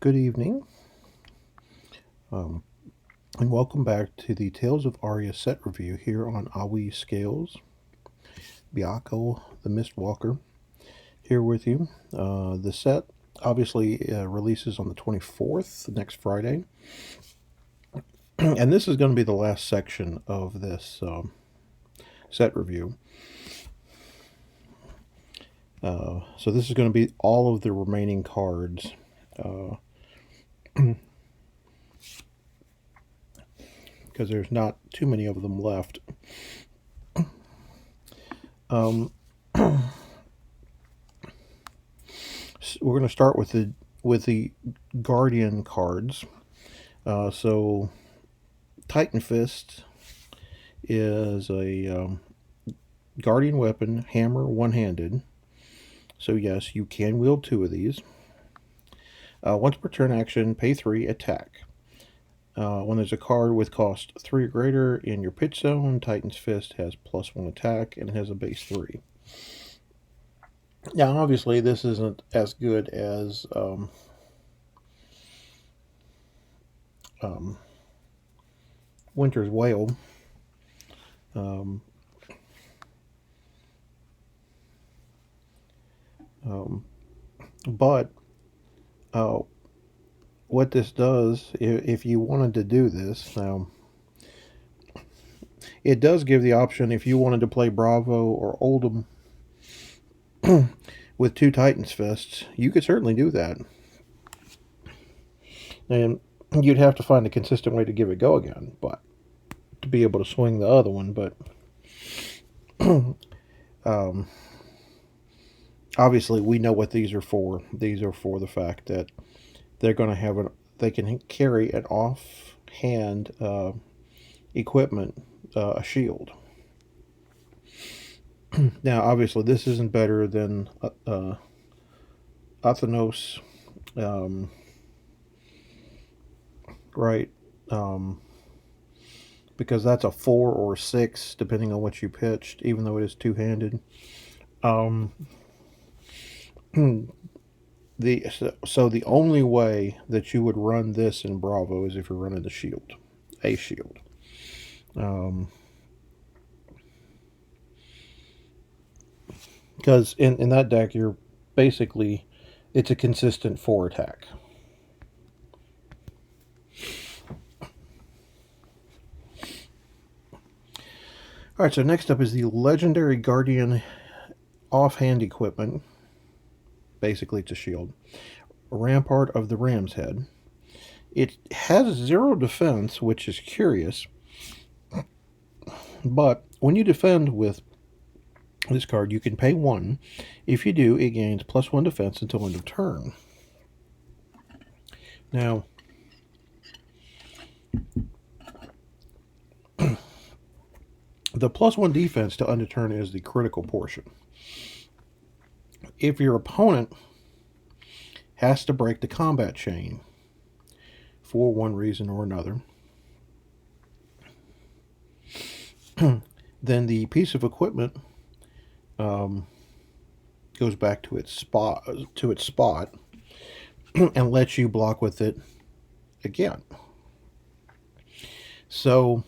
Good evening, and welcome back to the Tales of Aria set review here on Awi Scales. Byakko, the Mistwalker, here with you. The set obviously releases on the 24th, next Friday, and this is going to be the last section of this set review. So this is going to be all of the remaining cards. Because there's not too many of them left. We're going to start with the Guardian cards. So Titanfist is a Guardian weapon, hammer, one-handed. So yes, you can wield two of these. Once per turn action, pay 3, attack. When there's a card with cost 3 or greater in your pitch zone, Titan's Fist has +1 attack, and it has a base 3. Now, obviously, this isn't as good as Winter's Wail. But what this does, if you wanted to do this, now it does give the option if you wanted to play Bravo or Oldham with 2 Titan's Fists, you could certainly do that. And you'd have to find a consistent way to give it go again, but to be able to swing the other one. But obviously, we know what these are for. These are for the fact that they're going to have they can carry an offhand equipment, a shield. Now, obviously, this isn't better than Athenos, right? Because that's a 4 or 6, depending on what you pitched, even though it is two-handed. So the only way that you would run this in Bravo is if you're running the shield, a shield. Because in that deck, you're basically, it's a consistent 4 attack. Alright, so next up is the Legendary Guardian offhand equipment. Basically, it's a shield. Rampart of the Ram's Head. It has 0 defense, which is curious. But when you defend with this card, you can pay 1. If you do, it gains +1 defense until end of turn. Now, the +1 defense to end of turn is the critical portion. If your opponent has to break the combat chain for one reason or another, then the piece of equipment goes back to its spot and lets you block with it again. So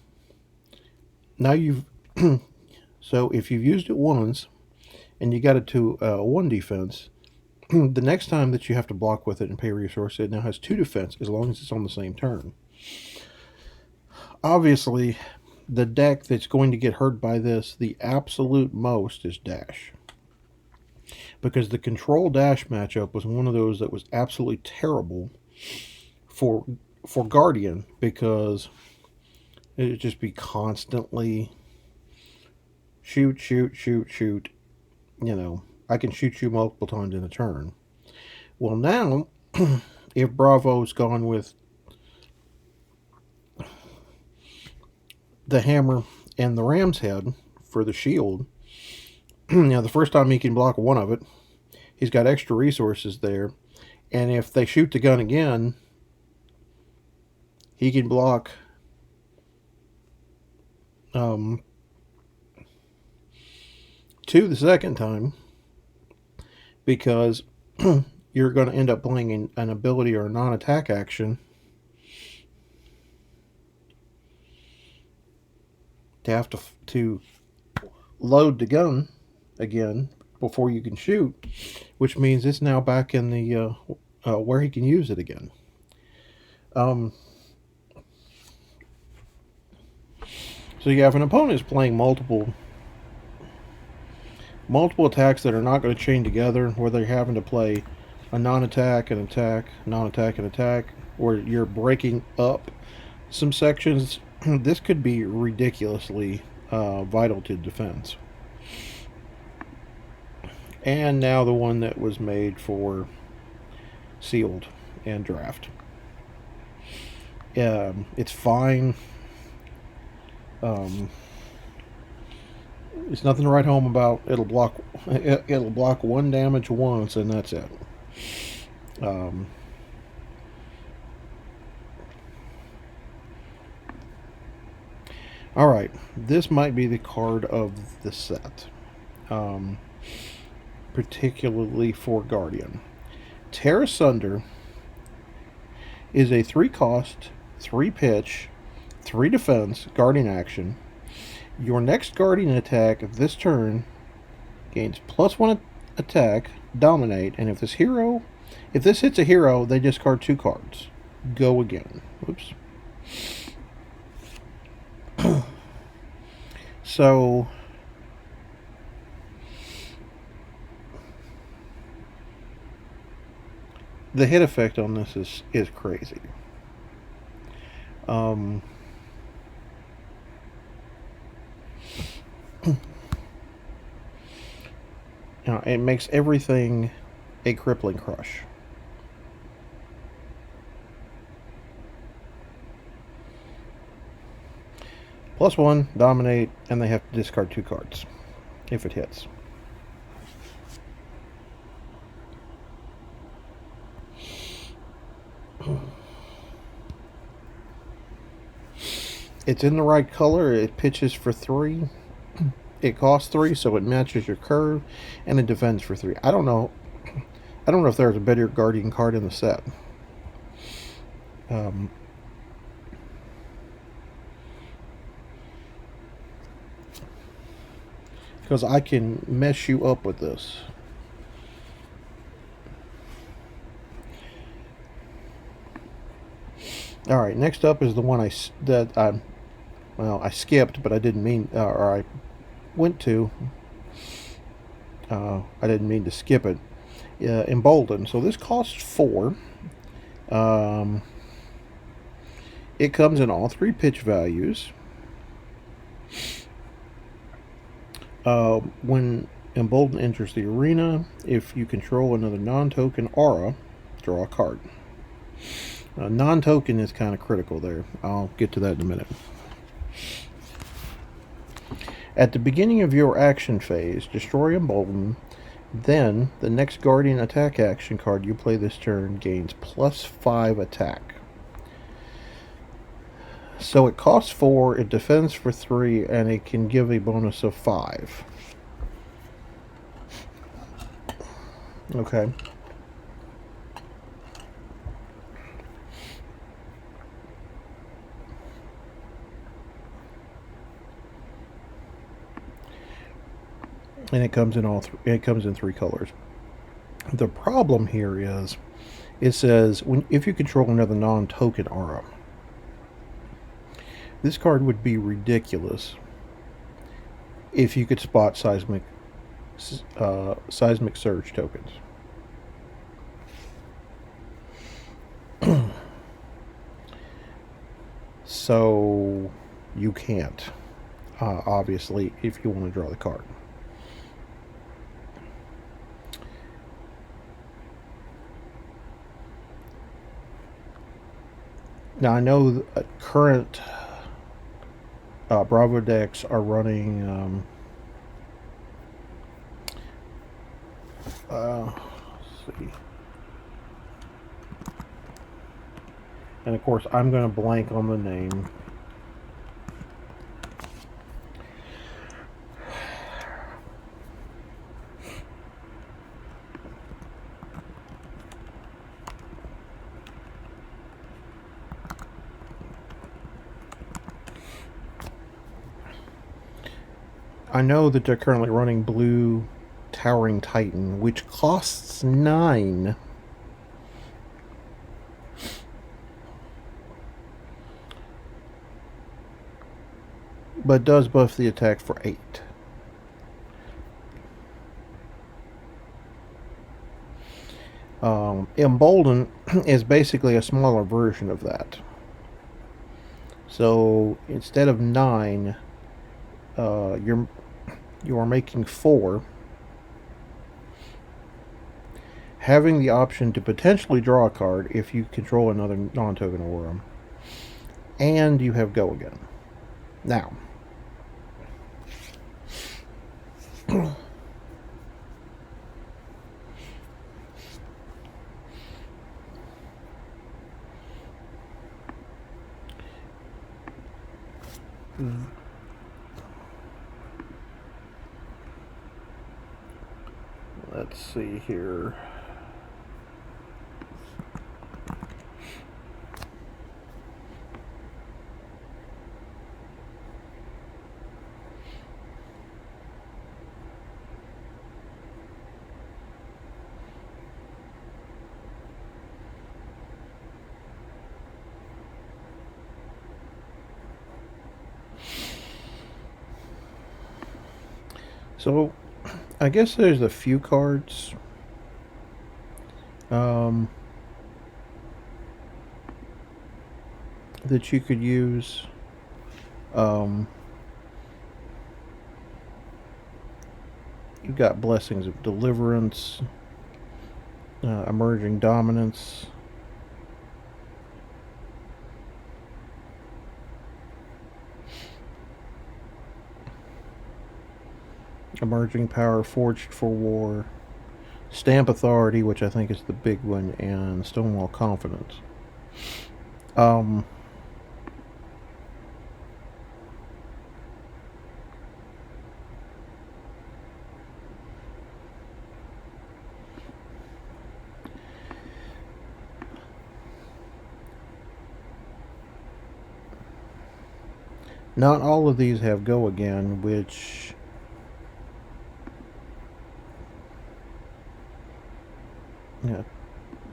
now so if you've used it once and you got it to 1 defense, the next time that you have to block with it and pay resource, it now has 2 defense as long as it's on the same turn. Obviously, the deck that's going to get hurt by this, the absolute most, is Dash. Because the Control Dash matchup was one of those that was absolutely terrible for Guardian, because it would just be constantly shoot. You know, I can shoot you multiple times in a turn. Well, now, if Bravo's gone with the hammer and the Ram's Head for the shield, now the first time he can block 1 of it, he's got extra resources there. And if they shoot the gun again, he can block 2 the second time, because you're going to end up playing an ability or a non-attack action to have to load the gun again before you can shoot, which means it's now back in the where he can use it again. So you have an opponent is playing multiple attacks that are not going to chain together, where they're having to play a non-attack, an attack, non-attack, and attack, or you're breaking up some sections. This could be ridiculously vital to defense. And now the one that was made for sealed and draft. It's fine. It's nothing to write home about. It'll block one damage once, and that's it. All right, this might be the card of the set, particularly for Guardian. Tear Asunder is a 3-cost, 3-pitch, 3 defense Guardian action. Your next Guardian attack this turn gains +1 attack, dominate, and if this hits a hero, they discard 2 cards. Go again. Oops. So the hit effect on this is crazy. It makes everything a crippling crush. +1, dominate, and they have to discard 2 cards if it hits. It's in the right color. It pitches for 3. It costs 3, so it matches your curve, and it defends for 3. I don't know if there's a better Guardian card in the set. Because I can mess you up with this. All right, next up is the one I skipped, but I didn't mean, or I went to. I didn't mean to skip it. Embolden. So this costs 4. It comes in all 3 pitch values. When Embolden enters the arena, if you control another non-token aura, draw a card. Non-token is kind of critical there. I'll get to that in a minute. At the beginning of your action phase, destroy Embolden. Then, the next Guardian attack action card you play this turn gains +5 attack. So it costs 4, it defends for 3, and it can give a bonus of 5. Okay. And it comes in it comes in 3 colors. The problem here is it says if you control another non-token aura. This card would be ridiculous if you could spot seismic surge tokens. So you can't, obviously, if you want to draw the card. Now I know current Bravo decks are running let's see. And of course I'm going to blank on the name. I know that they're currently running blue Towering Titan, which costs 9. But does buff the attack for 8. Embolden is basically a smaller version of that. So instead of 9, you are making 4, having the option to potentially draw a card if you control another non-token aura, and you have go again. Now, let's see here. So, I guess there's a few cards. That you could use. You've got Blessings of Deliverance, Emerging Dominance. Emerging Power, Forged for War, Stamp Authority, which I think is the big one, and Stonewall Confidence. Not all of these have go again, which yeah,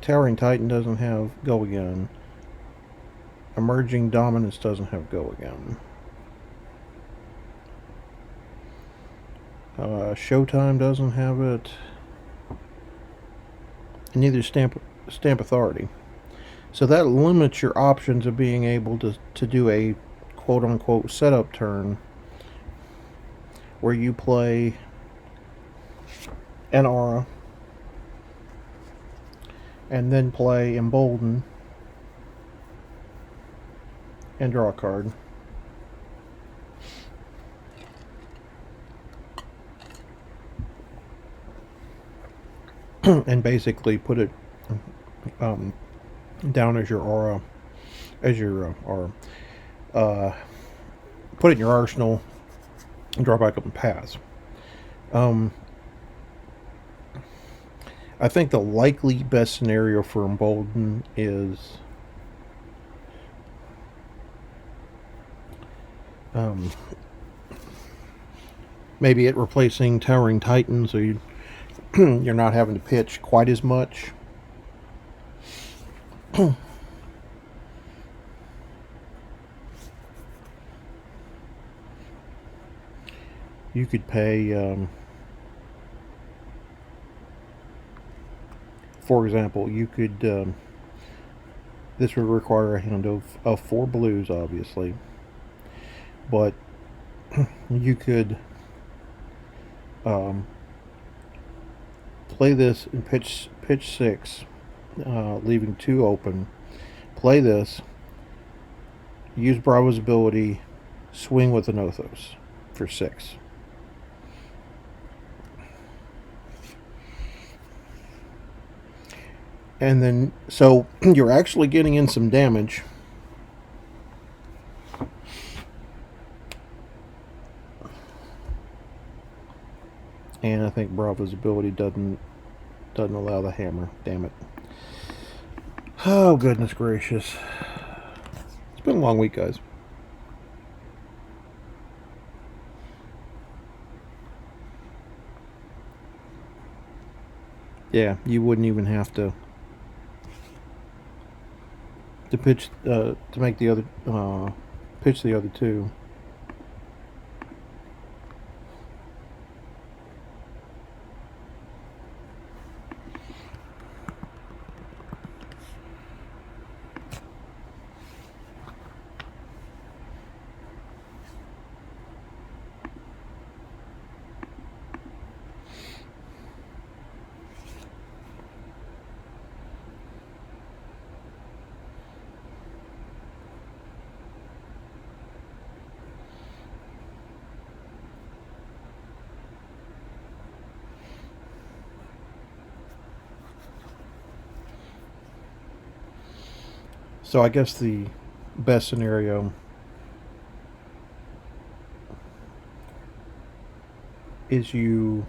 Towering Titan doesn't have go again. Emerging Dominance doesn't have go again. Showtime doesn't have it. And neither Stamp Authority. So that limits your options of being able to do a quote-unquote setup turn where you play an aura and then play Embolden and draw a card. And basically put it down as your aura, put it in your arsenal and draw back up and pass. I think the likely best scenario for Embolden is maybe it replacing Towering Titan, so you're not having to pitch quite as much. You could pay, for example, you could, this would require a hand of 4 blues, obviously, but you could play this and pitch 6, leaving 2 open. Play this, use Bravo's ability, swing with the Nothos for 6. And then, so you're actually getting in some damage. And I think Bravo's ability doesn't allow the hammer. Damn it. Oh, goodness gracious. It's been a long week, guys. Yeah, you wouldn't even have to pitch to make the other pitch the other two. So I guess the best scenario is you.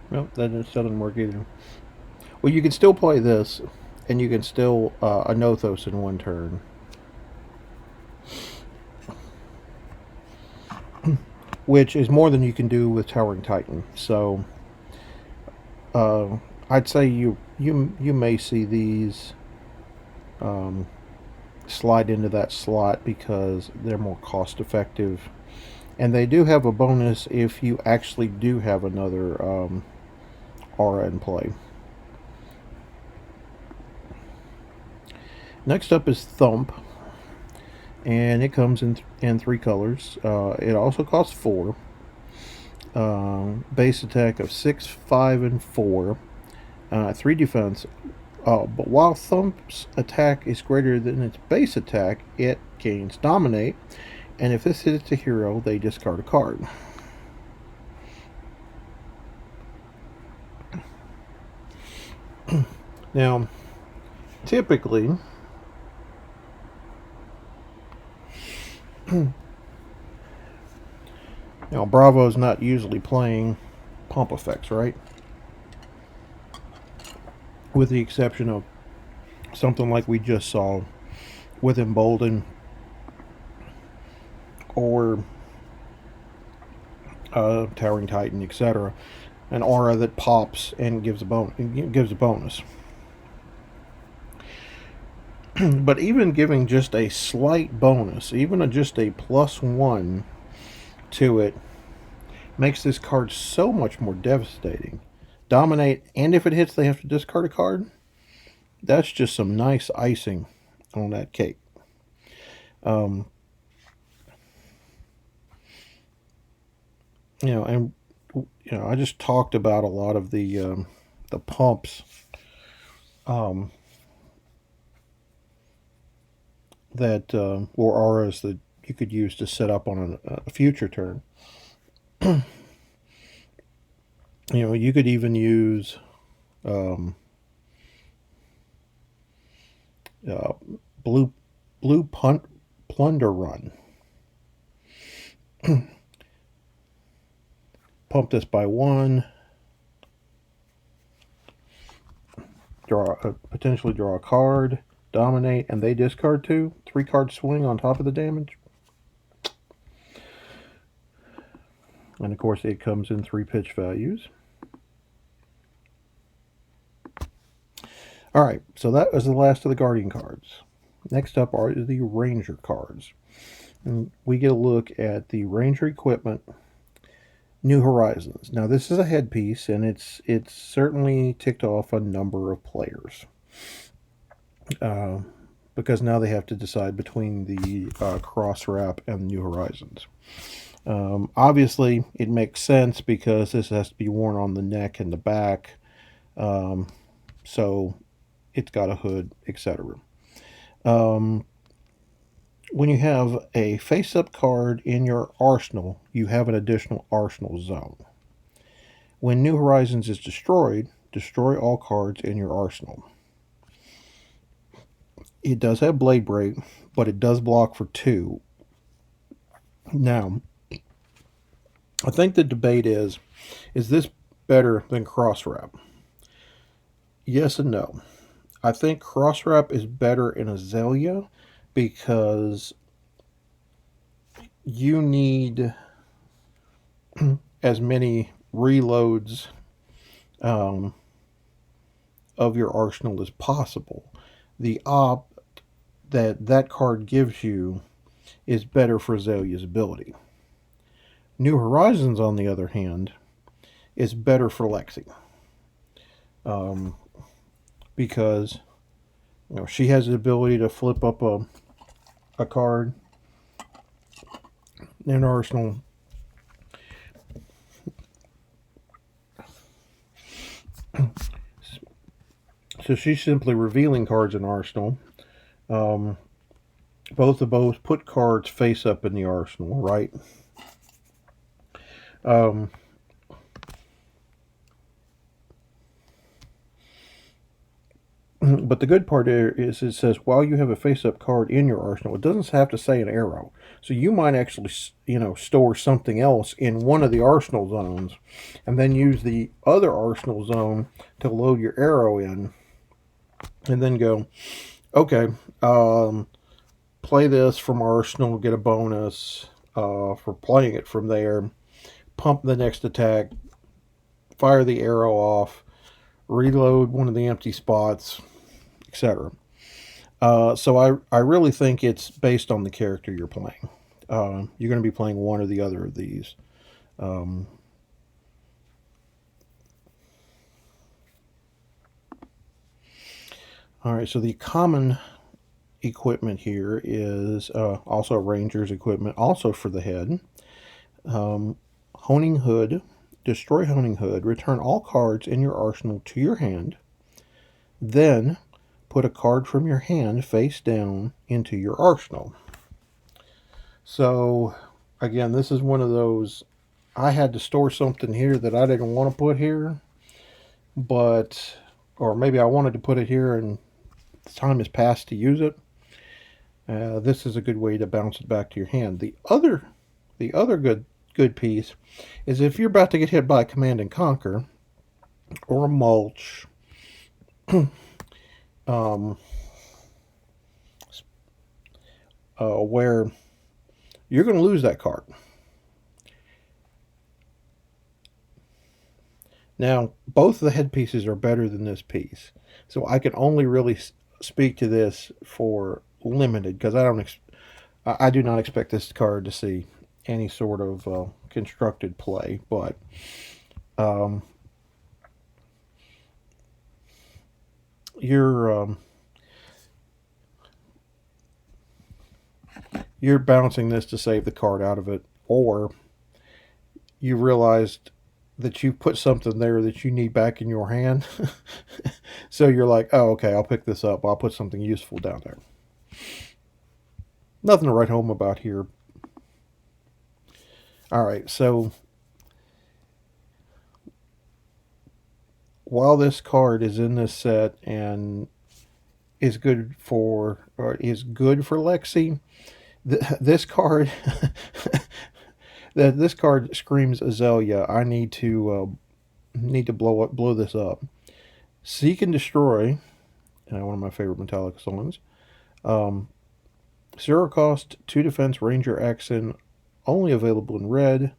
Well, that doesn't work either. Well, you can still play this, and you can still Anothos in one turn, which is more than you can do with Towering Titan. So, I'd say you may see these slide into that slot because they're more cost effective, and they do have a bonus if you actually do have another aura in play. Next up is Thump, and it comes in three colors. It also costs four. Base attack of 6, 5, and 4. 3 defense. But while Thump's attack is greater than its base attack, it gains Dominate, and if this hits a hero, they discard a card. Now, typically, now Bravo's not usually playing pump effects, right? With the exception of something like we just saw with Embolden or Towering Titan, etc. An aura that pops and gives a bonus. But even giving just a slight bonus, even just a +1 to it, makes this card so much more devastating. Dominate, and if it hits, they have to discard a card. That's just some nice icing on that cake. And I just talked about a lot of the pumps that or auras that you could use to set up on a future turn. You could even use uh, blue plunder run. Pump this by 1. Potentially draw a card, dominate, and they discard 2. 3-card swing on top of the damage. And of course, it comes in 3 pitch values. Alright, so that was the last of the Guardian cards. Next up are the Ranger cards. And we get a look at the Ranger equipment, New Horizons. Now, this is a headpiece, and it's certainly ticked off a number of players. Because now they have to decide between the cross wrap and New Horizons. Obviously, it makes sense because this has to be worn on the neck and the back. So it's got a hood, etc. When you have a face-up card in your arsenal, you have an additional arsenal zone. When New Horizons is destroyed, destroy all cards in your arsenal. It does have Blade Break, but it does block for 2. Now, I think the debate is this better than Cross Wrap? Yes and no. I think Cross Wrap is better in Azalea because you need as many reloads um, of your arsenal as possible. The op that card gives you is better for Azalea's ability. New Horizons, on the other hand, is better for Lexi, um, because she has the ability to flip up a card in an arsenal. So she's simply revealing cards in arsenal. Um, both of those put cards face up in the arsenal, right? Um, but the good part is it says while you have a face-up card in your arsenal, it doesn't have to say an arrow. So you might actually, store something else in one of the arsenal zones, and then use the other arsenal zone to load your arrow in, and then go, okay, play this from arsenal, get a bonus for playing it from there. Pump the next attack, fire the arrow off, reload one of the empty spots, etc. So I really think it's based on the character you're playing. You're going to be playing one or the other of these. Um, all right, so the common equipment here is also Ranger's equipment, also for the head. Honing Hood. Destroy Honing Hood. Return all cards in your arsenal to your hand. Then put a card from your hand face down into your arsenal. So, again, this is one of those. I had to store something here that I didn't want to put here, or maybe I wanted to put it here and the time has passed to use it. This is a good way to bounce it back to your hand. The other good piece is if you're about to get hit by a Command and Conquer or a mulch, where you're going to lose that card. Now, both the headpieces are better than this piece, so I can only really speak to this for limited because I do not expect this card to see any sort of constructed play, but um, you're you're bouncing this to save the card out of it, or you realized that you put something there that you need back in your hand. So you're like, oh, okay, I'll pick this up. I'll put something useful down there. Nothing to write home about here. All right, so while this card is in this set and is good for Lexi, this card this card screams Azalea. I need to blow this up. Seek and Destroy, one of my favorite metallic songs. 0 cost, 2 defense, Ranger accent, only available in red.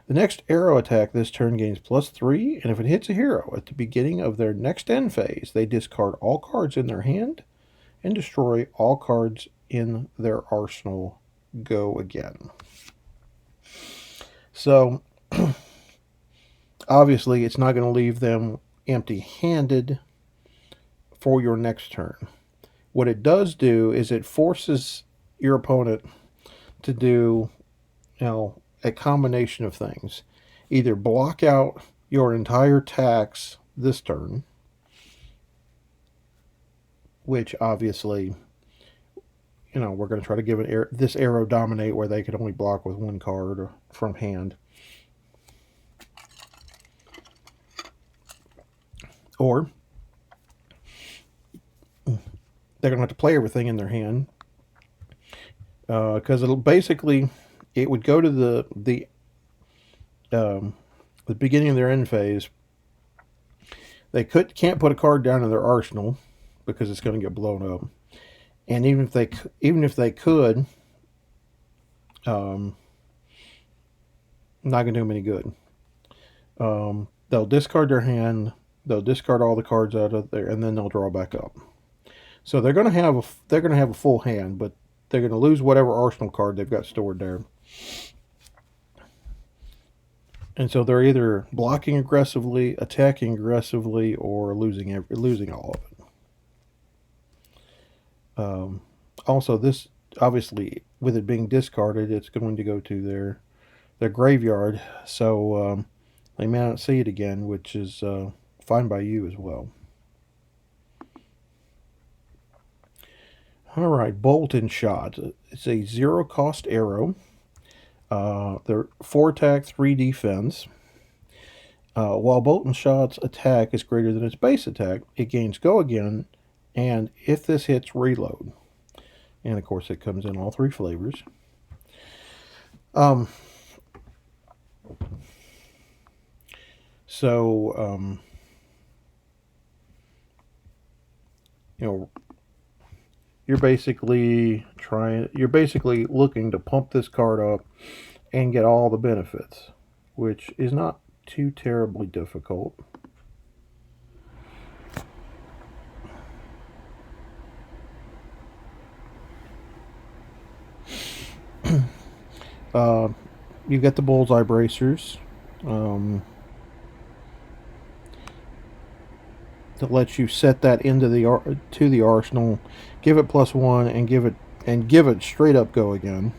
The next arrow attack this turn gains +3, and if it hits a hero at the beginning of their next end phase, they discard all cards in their hand and destroy all cards in their arsenal. Go again. So, obviously, it's not going to leave them empty-handed for your next turn. What it does do is it forces your opponent to do, a combination of things. Either block out your entire tax this turn, which obviously, we're going to try to give this arrow dominate where they could only block with one card from hand. Or they're going to have to play everything in their hand, because it would go to the beginning of their end phase. They can't put a card down in their arsenal because it's going to get blown up. And even if they could, Not going to do them any good. They'll discard their hand. They'll discard all the cards out of there, and then they'll draw back up. So they're going to have a full hand, but they're going to lose whatever arsenal card they've got stored there. And so they're either blocking aggressively, attacking aggressively, or losing all of it. Also, this obviously, with it being discarded, it's going to go to their graveyard. So they may not see it again, which is fine by you as well. All right, Bolt and Shot. It's a 0-cost arrow. They're 4 attack, 3 defense. While Bolt and Shot's attack is greater than its base attack, it gains Go Again, and if this hits, reload. And of course, it comes in all 3 flavors. So, you're basically looking to pump this card up and get all the benefits, which is not too terribly difficult. You get the bullseye bracers to let you set that into the arsenal, give it +1, and give it straight up Go Again.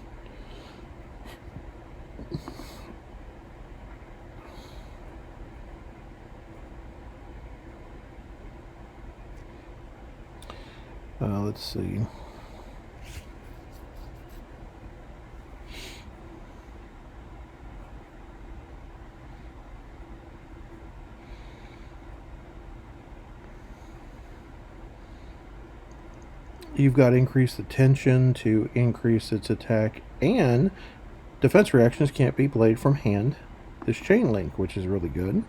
Let's see. You've got increased attention to increase its attack, and defense reactions can't be played from hand. This chain link, which is really good.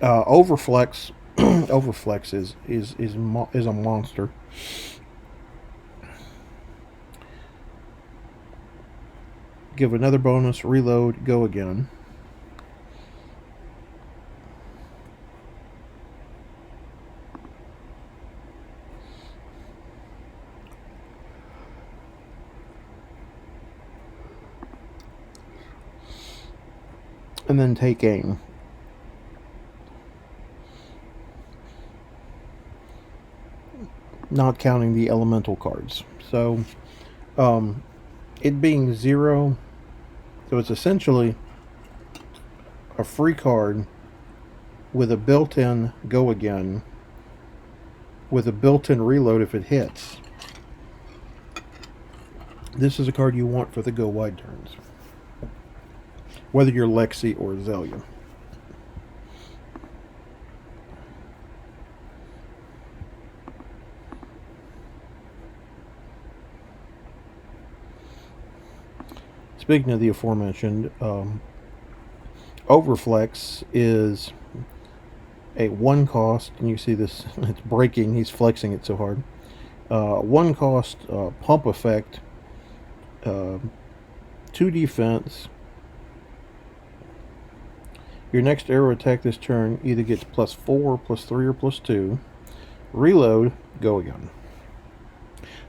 Overflex, Overflex is a monster. Give another bonus, reload, Go Again. And then take aim. Not counting the elemental cards. So, it being 0, so it's essentially a free card with a built-in Go Again, with a built-in reload if it hits. This is a card you want for the go wide turns, whether you're Lexi or Zelia. Speaking of the aforementioned, Overflex is a 1-cost, and you see this, it's breaking, he's flexing it so hard. 1-cost pump effect, 2 defense. Your next arrow attack this turn either gets +4, +3, or +2. Reload, Go Again.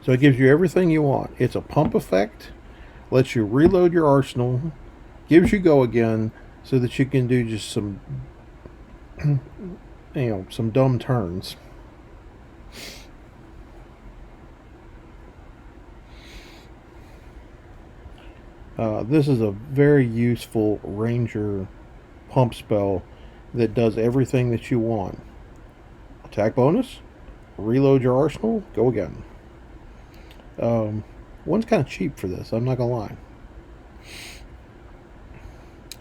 So it gives you everything you want. It's a pump effect, lets you reload your arsenal, gives you Go Again, so that you can do just some, some dumb turns. This is a very useful ranger pump spell that does everything that you want. Attack bonus, reload your arsenal, Go Again. One's kind of cheap for this, I'm not gonna lie.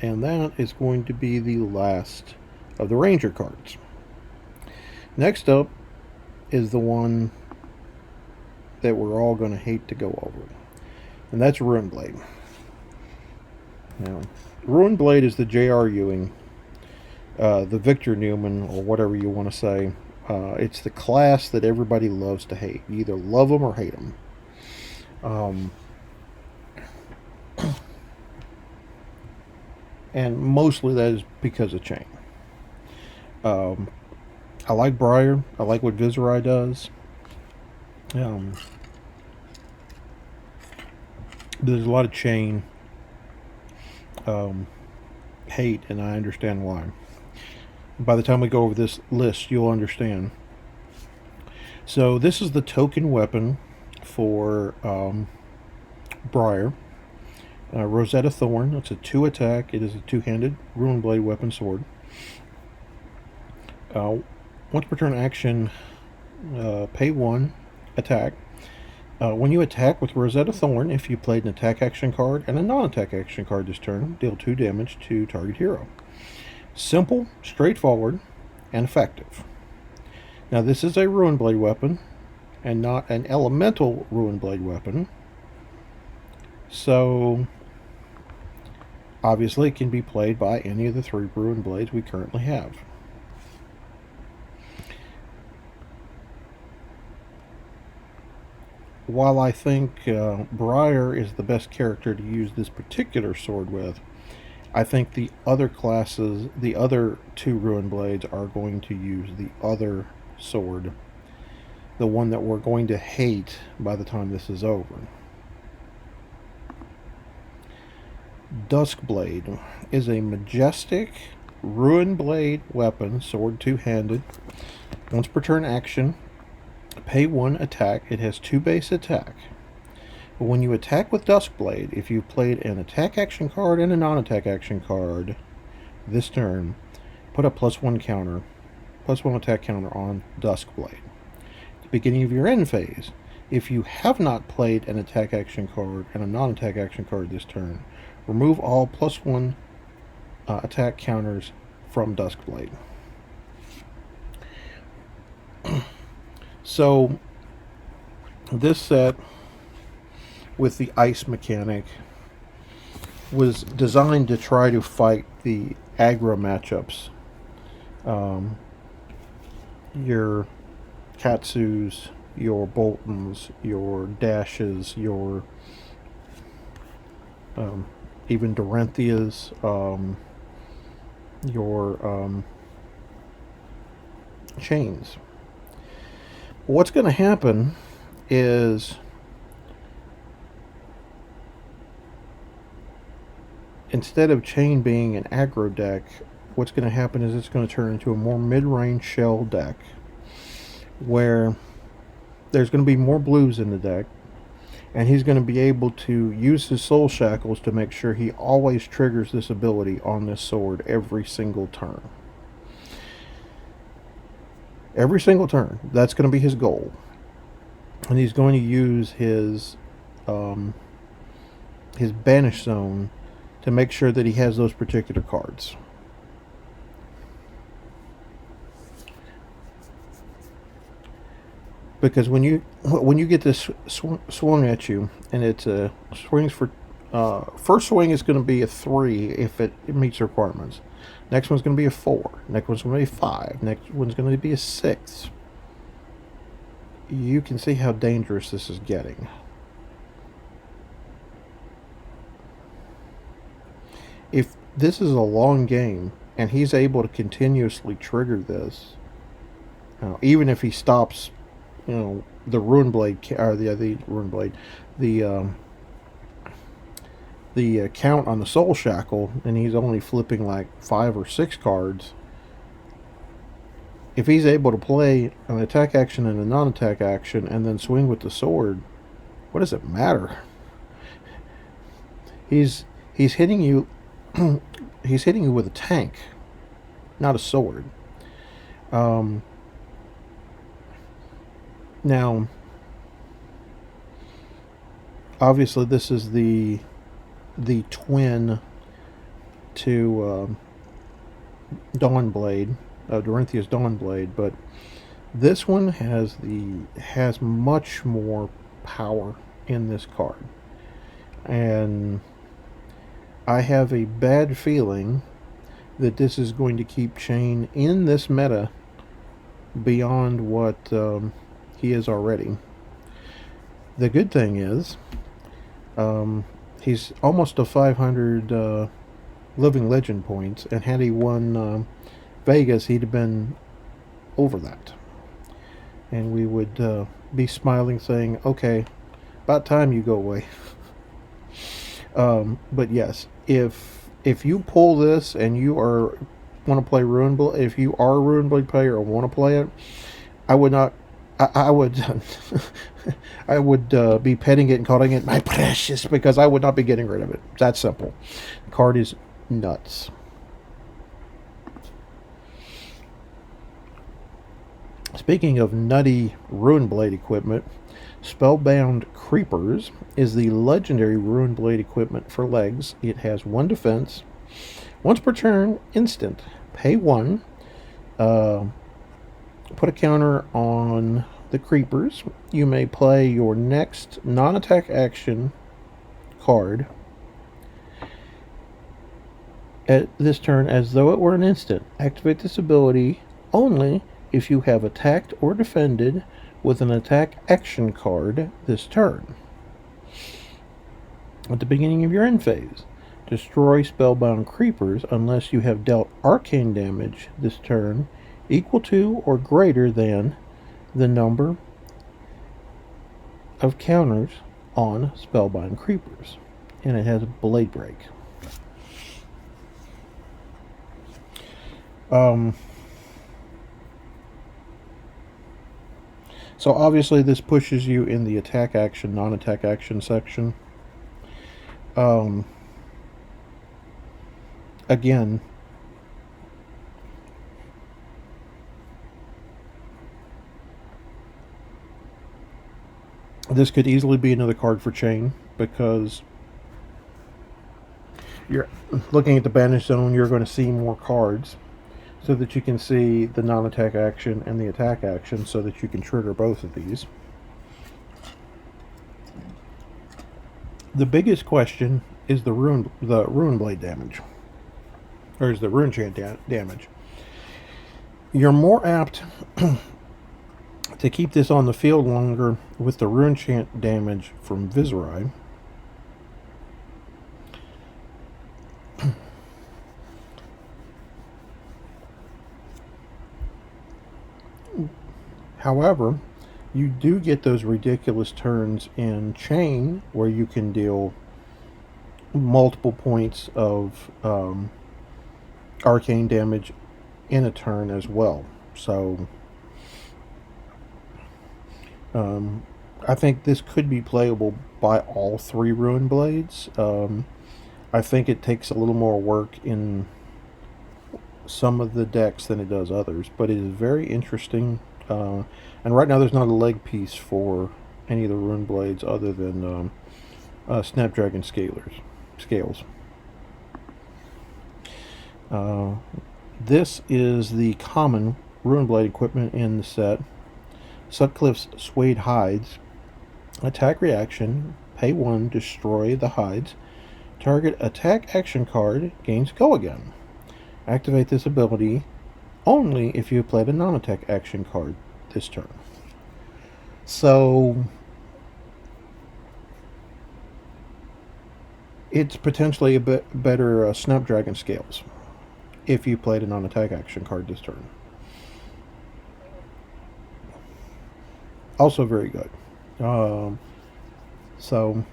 And that is going to be the last of the ranger cards. Next up is the one that we're all going to hate to go over, and that's Runeblade. Now, Runeblade is the J.R. Ewing, the Victor Newman, or whatever you want to say. It's the class that everybody loves to hate. You either love them or hate them. and mostly that is because of chain. I like Briar. I like what Viserai does. There's a lot of chain hate, and I understand why. By the time we go over this list, you'll understand. So this is the token weapon for Briar. Rosetta Thorn. It's a 2 attack. It is a 2-handed Runeblade weapon sword. Once per turn action, pay 1, attack. When you attack with Rosetta Thorn, if you played an attack action card and a non-attack action card this turn, deal 2 damage to target hero. Simple, straightforward, and effective. Now this is a Runeblade weapon and not an elemental Runeblade weapon. So obviously it can be played by any of the 3 Runeblades we currently have. While I think Briar is the best character to use this particular sword with, I think the other classes, the other 2 Runeblades, are going to use the other sword, the one that we're going to hate by the time this is over. Dusk Blade is a majestic Runeblade weapon, sword 2-handed. Once per turn action, pay 1 attack. It has 2 base attack. But when you attack with Dusk Blade, if you played an attack action card and a non-attack action card this turn, put a +1 counter, +1 attack counter on Dusk Blade. At the beginning of your end phase, if you have not played an attack action card and a non-attack action card this turn, remove all +1 attack counters from Dusk Blade. So this set with the ice mechanic was designed to try to fight the aggro matchups. Your Katsus, your Boltons, your Dashes, your even Dorenthias, your chains. What's going to happen is, instead of chain being an aggro deck, what's going to happen is it's going to turn into a more mid-range shell deck, where there's going to be more blues in the deck, and he's going to be able to use his soul shackles to make sure he always triggers this ability on this sword every single turn. Every single turn. That's going to be his goal. And he's going to use his banish zone to make sure that he has those particular cards. Because when you get this swung at you, and it's a swings for first swing is going to be a 3 if it meets the requirements. Next one's going to be a 4. Next one's going to be a 5. Next one's going to be a 6. You can see how dangerous this is getting. If this is a long game and he's able to continuously trigger this, even if he stops, the Runeblade, or the Runeblade, the count on the Soul Shackle, and he's only flipping like 5 or 6 cards. If he's able to play an attack action and a non-attack action and then swing with the sword, what does it matter? He's hitting you. He's hitting you with a tank, not a sword. Now, obviously, this is the twin to Dawnblade, Dorenthia's Dawnblade, but this one has much more power in this card, and I have a bad feeling that this is going to keep chain in this meta beyond what he is already. The good thing is, he's almost a 500 living legend points, and had he won Vegas, he'd have been over that. And we would be smiling, saying, "Okay, about time you go away." But yes, if you pull this and you are want to play Runeblade, if you are a Runeblade player or want to play it, I would not. I would. I would be petting it and calling it my precious because I would not be getting rid of it. That simple. The card is nuts. Speaking of nutty Runeblade equipment, Spellbound Creepers is the legendary Runeblade equipment for legs. It has 1 defense, once per turn, instant. Pay 1. Uh, Put a counter on the creepers. You may play your next non-attack action card at this turn as though it were an instant. Activate this ability only if you have attacked or defended with an attack action card this turn. At the beginning of your end phase, destroy spellbound creepers unless you have dealt arcane damage this turn equal to or greater than the number of counters on spellbound creepers. And it has a blade break. So obviously this pushes you in the attack action, non-attack action section. Again, this could easily be another card for chain because you're looking at the banish zone, you're going to see more cards so that you can see the non-attack action and the attack action so that you can trigger both of these. The biggest question is the Runeblade damage, or is the Rune Chant damage. You're more apt to keep this on the field longer with the Rune Chant damage from Viserai. However, you do get those ridiculous turns in Chain where you can deal multiple points of arcane damage in a turn as well. So I think this could be playable by all 3 Ruin Blades. I think it takes a little more work in some of the decks than it does others, but it is very interesting. And right now there's not a leg piece for any of the Rune Blades other than Snapdragon Scales. This is the common Rune Blade equipment in the set. Sutcliffe's Suede Hides. Attack reaction. Pay 1, destroy the hides. Target attack action card gains Go Again. Activate this ability only if you have played a non-attack action card this turn. So it's potentially a bit better Snapdragon Scales if you played a non-attack action card this turn. Also very good. So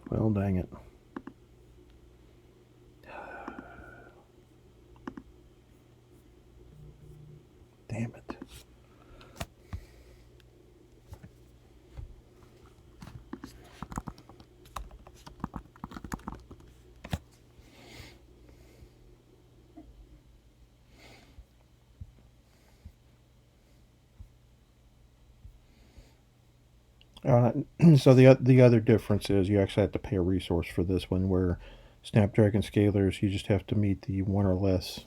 well, dang it. Damn it. So the other difference is you actually have to pay a resource for this one, where Snapdragon Scalers, you just have to meet the one or less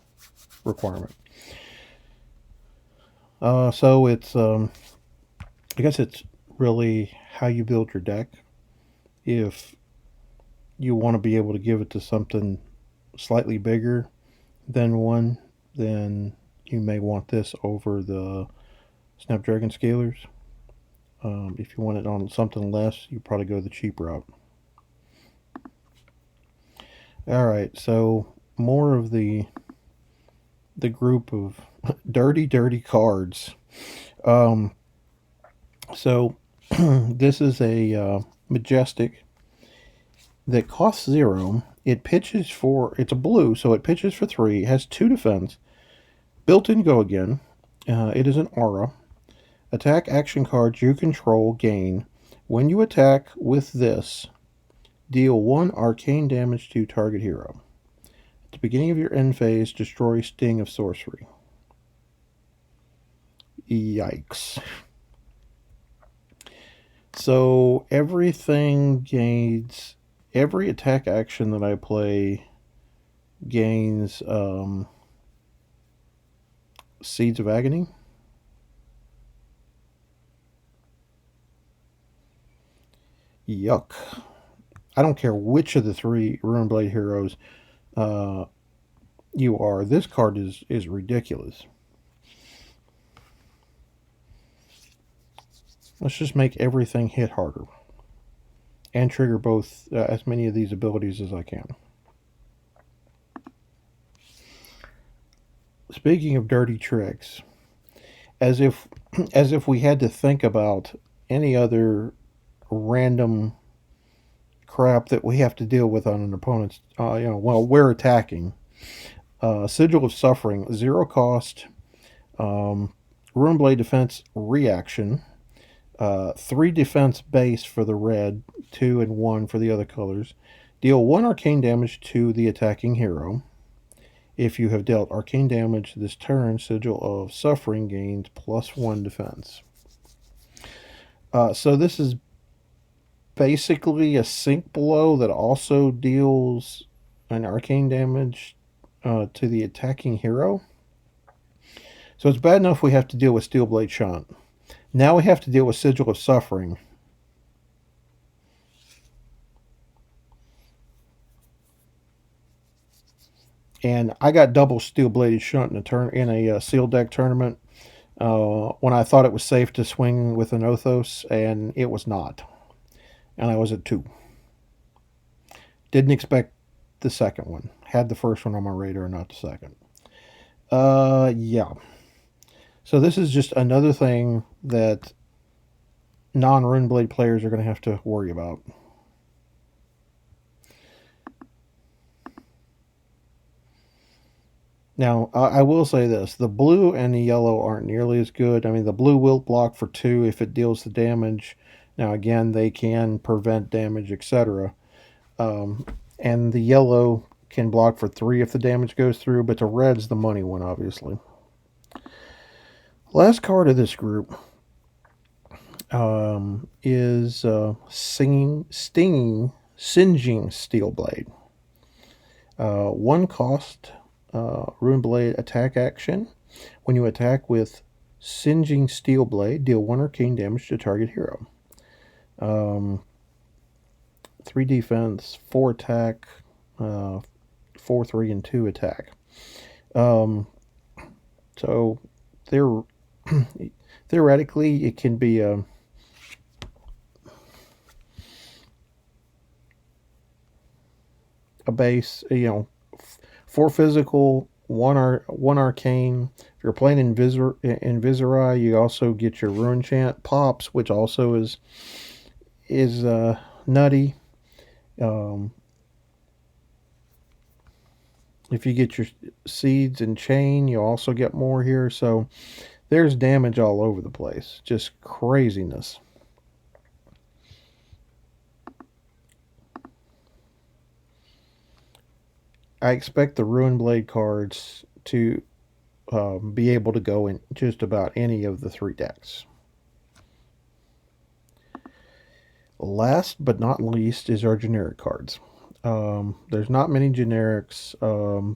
requirement. So it's I guess it's really how you build your deck. If you want to be able to give it to something slightly bigger than one, then you may want this over the Snapdragon Scalers. If you want it on something less, you probably go the cheap route. All right, so more of the group of dirty cards. Um, so this is a majestic that costs 0. It pitches for, it's a blue, so it pitches for 3. It has 2 defense. Built in go again. It is an aura. Attack action cards you control gain. When you attack with this, deal 1 arcane damage to target hero. At the beginning of your end phase, destroy Sting of Sorcery. Yikes. So everything gains, every attack action that I play gains Seeds of Agony. Yuck. I don't care which of the 3 Runeblade heroes you are. This card is ridiculous. Let's just make everything hit harder and trigger both as many of these abilities as I can. Speaking of dirty tricks, as if we had to think about any other random crap that we have to deal with on an opponent's, while we're attacking. Sigil of Suffering, 0 cost, Runeblade defense reaction, 3 defense base for the red, 2 and 1 for the other colors. Deal 1 arcane damage to the attacking hero. If you have dealt arcane damage this turn, Sigil of Suffering gains +1 defense. So this is basically a sync blow that also deals an arcane damage to the attacking hero. So it's bad enough we have to deal with Steel Blade Shunt. Now we have to deal with Sigil of Suffering. And I got double Steel Bladed Shunt in a sealed deck tournament when I thought it was safe to swing with an Othos, and it was not. And I was at 2. Didn't expect the second one. Had the first one on my radar, not the second. Yeah. So this is just another thing that non-Runeblade players are going to have to worry about. Now, I will say this. The blue and the yellow aren't nearly as good. I mean, the blue will block for 2 if it deals the damage. Now, again, they can prevent damage, etc. And the yellow can block for 3 if the damage goes through, but the red's the money one, obviously. Last card of this group is Singeing Steel Blade. 1 cost, Runeblade attack action. When you attack with Singeing Steel Blade, deal 1 arcane damage to target hero. 3 defense, 4 attack, 4, 3, and 2 attack. So theoretically, it can be a base, 4 physical, 1 arcane. If you're playing Invisori, you also get your Rune Chant pops, which also is nutty. If you get your seeds and chain, you also get more here. So there's damage all over the place. Just craziness. I expect the Runeblade cards to be able to go in just about any of the 3 decks. Last but not least is our generic cards. There's not many generics. Uh,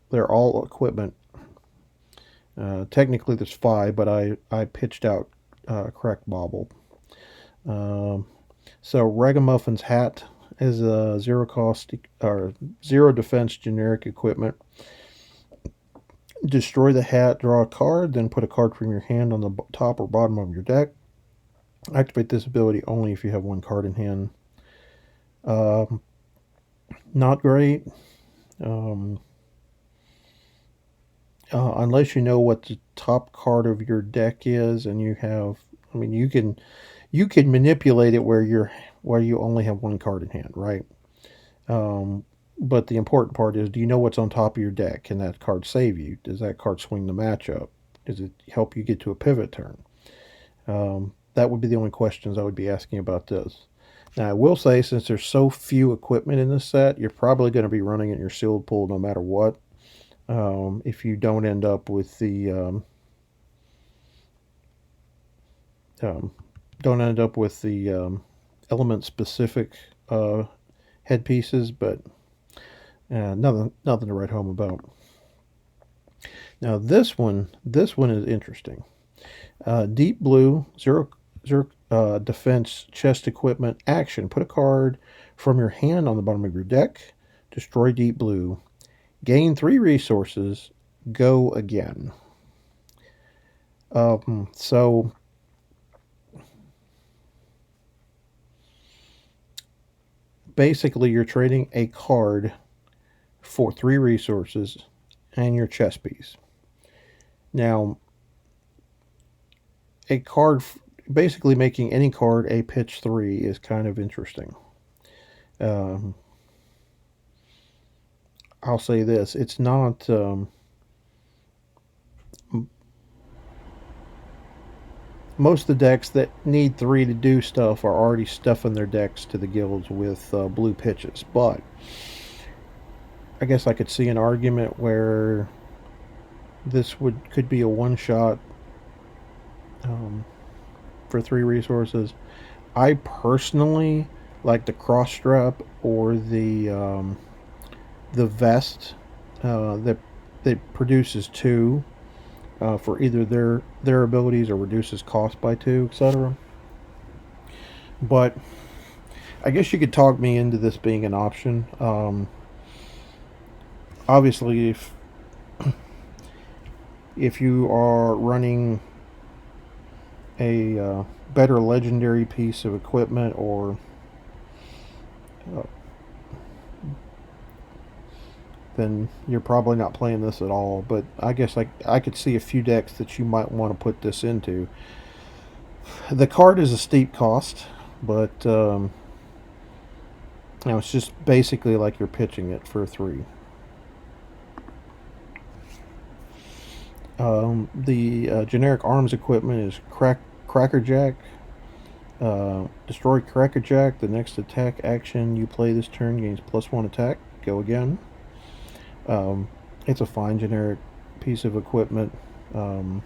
they're all equipment. Technically, there's five, but I pitched out Crack Bobble. Um, so Ragamuffin's hat is a zero cost or zero defense generic equipment. Destroy the hat, draw a card, then put a card from your hand on the top or bottom of your deck. Activate this ability only if you have one card in hand. Um, Not great. Um, unless you know what the top card of your deck is, and you have, I mean, you can manipulate it where you only have one card in hand, right? Um, but the important part is, do you know what's on top of your deck? Can that card save you? Does that card swing the matchup? Does it help you get to a pivot turn? That would be the only questions I would be asking about this. Now, I will say, since there's so few equipment in this set, you're probably going to be running in your sealed pool no matter what. If you don't end up with the um, don't end up with the element specific headpieces, but nothing to write home about. Now this one is interesting. Deep blue, zero defense, chest equipment, action. Put a card from your hand on the bottom of your deck. Destroy deep blue. Gain 3 resources. Go again. So basically, you're trading a card for 3 resources and your chess piece. Now, a card, basically making any card a pitch 3 is kind of interesting. I'll say this: it's not. Most of the decks that need 3 to do stuff are already stuffing their decks to the gills with blue pitches. But I guess I could see an argument where this could be a one shot for 3 resources. I personally like the cross strap or the vest that produces 2 for either their abilities or reduces cost by 2, etc. But I guess you could talk me into this being an option. Obviously, if you are running a better legendary piece of equipment, or then you're probably not playing this at all. But I guess I could see a few decks that you might want to put this into. The card is a steep cost, but it's just basically like you're pitching it for 3. The generic arms equipment is Crackerjack. Destroy Crackerjack. The next attack action you play this turn gains +1 attack. Go again. It's a fine generic piece of equipment. Not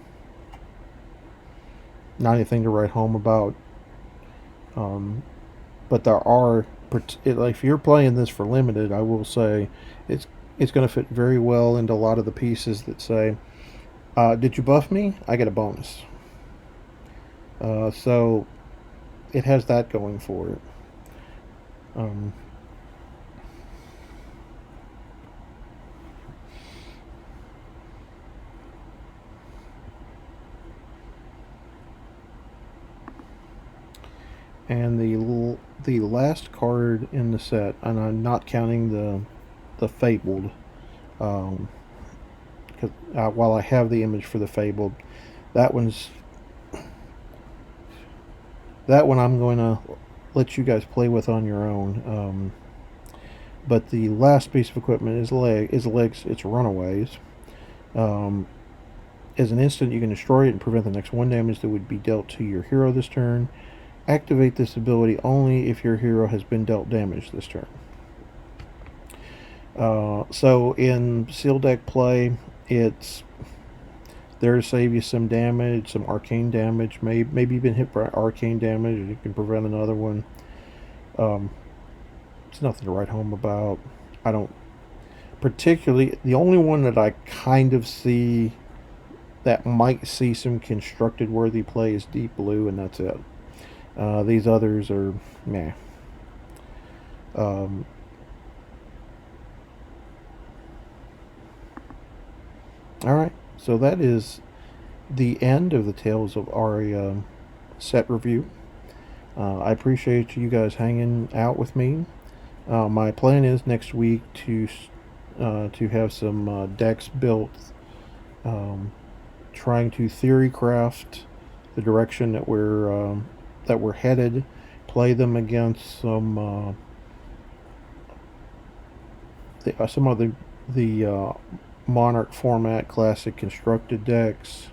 anything to write home about. But there are, if you're playing this for limited, I will say it's going to fit very well into a lot of the pieces that say, did you buff me? I get a bonus. So it has that going for it. And the last card in the set, and I'm not counting the Fabled, because while I have the image for the Fabled, that one I'm going to let you guys play with on your own. But the last piece of equipment is legs. It's Runaways. As an instant, you can destroy it and prevent the next 1 damage that would be dealt to your hero this turn. Activate this ability only if your hero has been dealt damage this turn. So in seal deck play, it's there to save you some damage, some arcane damage. Maybe you've been hit by arcane damage and you can prevent another one. Um, it's nothing to write home about. I don't particularly. The only one that I kind of see that might see some constructed worthy play is Deep Blue, and that's it. These others are meh. Um, all right, so that is the end of the Tales of Aria set review. I appreciate you guys hanging out with me. My plan is next week to have some decks built, um, trying to theory craft the direction that we're headed. Play them against some of the Monarch format classic constructed decks.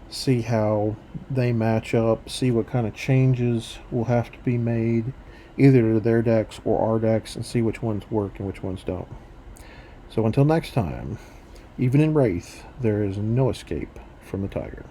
See how they match up. See what kind of changes will have to be made, either to their decks or our decks, and see which ones work and which ones don't. So until next time, even in Wraith, there is no escape from the Tiger.